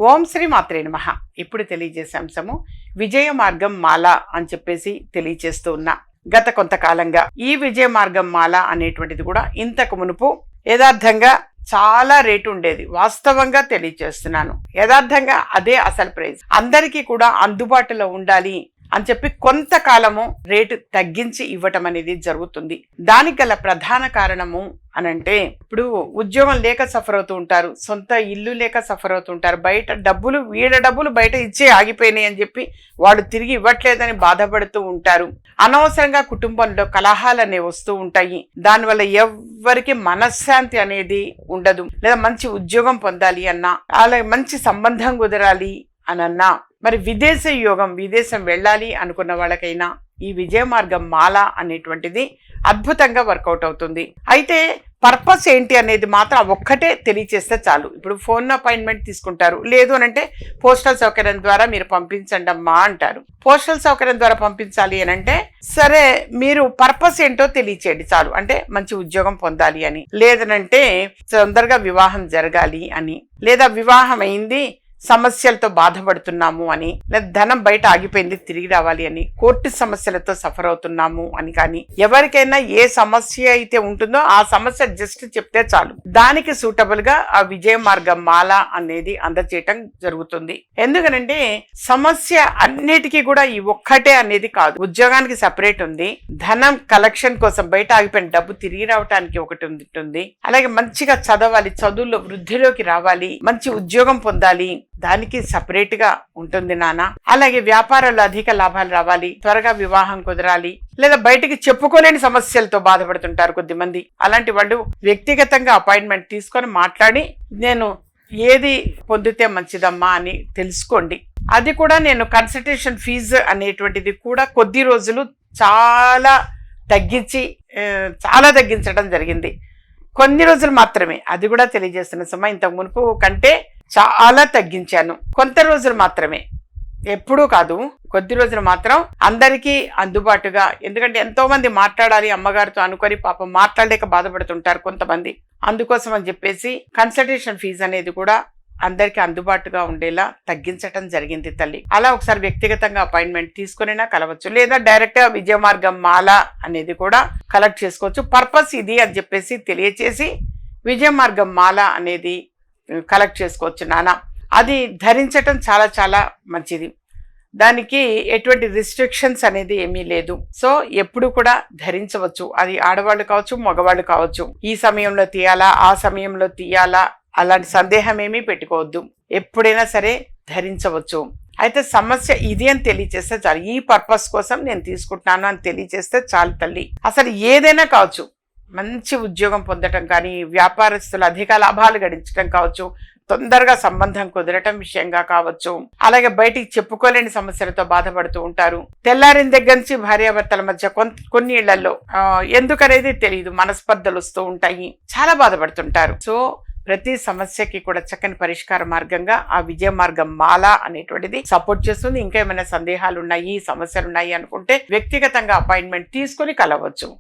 ఓం శ్రీ మాత్రే నమః. ఇప్పుడు తెలియజేసే అంశము విజయ మార్గం మాల అని చెప్పేసి తెలియజేస్తూ ఉన్నా. గత కొంతకాలంగా ఈ విజయ మార్గం మాల అనేటువంటిది కూడా ఇంతకు మునుపు యథార్థంగా చాలా రేటు ఉండేది. వాస్తవంగా తెలియజేస్తున్నాను, యథార్థంగా అదే అసలు ప్రైస్, అందరికీ కూడా అందుబాటులో ఉండాలి అని చెప్పి కొంతకాలము రేటు తగ్గించి ఇవ్వటం అనేది జరుగుతుంది. దానికి గల ప్రధాన కారణము అనంటే, ఇప్పుడు ఉద్యోగం లేక సఫర్ అవుతూ ఉంటారు, సొంత ఇల్లు లేక సఫర్ అవుతూ ఉంటారు, బయట వీళ్ళ డబ్బులు బయట ఇచ్చే ఆగిపోయినాయి అని చెప్పి వాళ్ళు తిరిగి ఇవ్వట్లేదని బాధపడుతూ ఉంటారు. అనవసరంగా కుటుంబంలో కలహాలు అనేవి వస్తూ ఉంటాయి. దానివల్ల ఎవ్వరికి మనశ్శాంతి అనేది ఉండదు. లేదా మంచి ఉద్యోగం పొందాలి అన్నా, అలాగే మంచి సంబంధం కుదరాలి అనన్నా, మరి విదేశ యోగం, విదేశం వెళ్ళాలి అనుకున్న వాళ్ళకైనా ఈ విజయ మార్గం మాల అనేటువంటిది అద్భుతంగా వర్కౌట్ అవుతుంది. అయితే పర్పస్ ఏంటి అనేది మాత్రం ఒక్కటే తెలియచేస్తే చాలు. ఇప్పుడు ఫోన్ అపాయింట్మెంట్ తీసుకుంటారు, లేదు అనంటే పోస్టల్ సౌకర్యం ద్వారా మీరు పంపించండి అమ్మా అంటారు. పోస్టల్ సౌకర్యం ద్వారా పంపించాలి అని అంటే సరే, మీరు పర్పస్ ఏంటో తెలియచేయండి చాలు. అంటే మంచి ఉద్యోగం పొందాలి అని, లేదనంటే తొందరగా వివాహం జరగాలి అని, లేదా వివాహం అయింది సమస్యలతో బాధపడుతున్నాము అని, లేదా ధనం బయట ఆగిపోయింది తిరిగి రావాలి అని, కోర్టు సమస్యలతో సఫర్ అవుతున్నాము అని, కానీ ఎవరికైనా ఏ సమస్య అయితే ఉంటుందో ఆ సమస్య జస్ట్ చెప్తే చాలు, దానికి సూటబుల్ గా ఆ విజయ మార్గం మాల అనేది అందచేయటం జరుగుతుంది. ఎందుకనంటే సమస్య అన్నిటికీ కూడా ఈ ఒక్కటే అనేది కాదు. ఉద్యోగానికి సపరేట్ ఉంది, ధనం కలెక్షన్ కోసం బయట ఆగిపోయిన డబ్బు తిరిగి రావటానికి ఒకటి ఉంటుంది, అలాగే మంచిగా చదవాలి, చదువుల్లో వృద్ధిలోకి రావాలి, మంచి ఉద్యోగం పొందాలి, దానికి సపరేట్ గా ఉంటుంది నాన్న. అలాగే వ్యాపారాల్లో అధిక లాభాలు రావాలి, త్వరగా వివాహం కుదరాలి, లేదా బయటికి చెప్పుకోలేని సమస్యలతో బాధపడుతుంటారు కొద్దిమంది. అలాంటి వాళ్ళు వ్యక్తిగతంగా అపాయింట్మెంట్ తీసుకొని మాట్లాడి నేను ఏది పొందితే మంచిదమ్మా అని తెలుసుకోండి. అది కూడా నేను కన్సల్టేషన్ ఫీజు అనేటువంటిది కూడా కొద్ది రోజులు చాలా తగ్గించడం జరిగింది. కొన్ని రోజులు మాత్రమే, అది కూడా తెలియజేస్తున్న సుమా. ఇంతకు మునుపు కంటే చాలా తగ్గించాను. కొంత రోజులు మాత్రమే, ఎప్పుడూ కాదు, కొద్ది రోజులు మాత్రం అందరికీ అందుబాటుగా. ఎందుకంటే ఎంతో మంది మాట్లాడాలి అమ్మగారితో అనుకొని పాపం మాట్లాడలేక బాధపడుతుంటారు కొంతమంది. అందుకోసం అని చెప్పేసి కన్సల్టేషన్ ఫీజు అనేది కూడా అందరికీ అందుబాటుగా ఉండేలా తగ్గించటం జరిగింది తల్లి. అలా ఒకసారి వ్యక్తిగతంగా అపాయింట్మెంట్ తీసుకునైనా కలవచ్చు, లేదా డైరెక్ట్ గా విజయ మార్గం మాల అనేది కూడా కలెక్ట్ చేసుకోవచ్చు. పర్పస్ ఇది అని చెప్పేసి తెలియచేసి విజయ మార్గం మాల అనేది కలెక్ట్ చేసుకోవచ్చు నాన్న. అది ధరించటం చాలా చాలా మంచిది, దానికి ఎటువంటి రిస్ట్రిక్షన్స్ అనేది ఏమీ లేదు. సో ఎప్పుడు కూడా ధరించవచ్చు, అది ఆడవాళ్ళు కావచ్చు మగవాళ్ళు కావచ్చు. ఈ సమయంలో తీయాలా ఆ సమయంలో తీయాలా అలాంటి సందేహం ఏమీ పెట్టుకోవద్దు, ఎప్పుడైనా సరే ధరించవచ్చు. అయితే సమస్య ఇది అని తెలియచేస్తే చాలు, ఈ పర్పస్ కోసం నేను తీసుకుంటున్నాను అని తెలియచేస్తే చాలు తల్లి. అసలు ఏదైనా కావచ్చు, మంచి ఉద్యోగం పొందటం కానీ, వ్యాపారస్తులు అధిక లాభాలు గడించడం కావచ్చు, తొందరగా సంబంధం కుదరటం విషయంగా కావచ్చు, అలాగే బయటికి చెప్పుకోలేని సమస్యలతో బాధపడుతూ ఉంటారు. తెల్లారిన దగ్గర నుంచి భార్యాభర్తల మధ్య కొన్ని ఇళ్లలో ఎందుకనేది తెలియదు, మనస్పర్ధలు వస్తూ ఉంటాయి, చాలా బాధపడుతుంటారు. సో ప్రతి సమస్యకి కూడా చక్కని పరిష్కార మార్గంగా ఆ విజయ మార్గం మాల అనేటువంటిది సపోర్ట్ చేస్తుంది. ఇంకా ఏమైనా సందేహాలు ఉన్నాయి, సమస్యలు ఉన్నాయి అనుకుంటే వ్యక్తిగతంగా అపాయింట్మెంట్ తీసుకొని కలవచ్చు.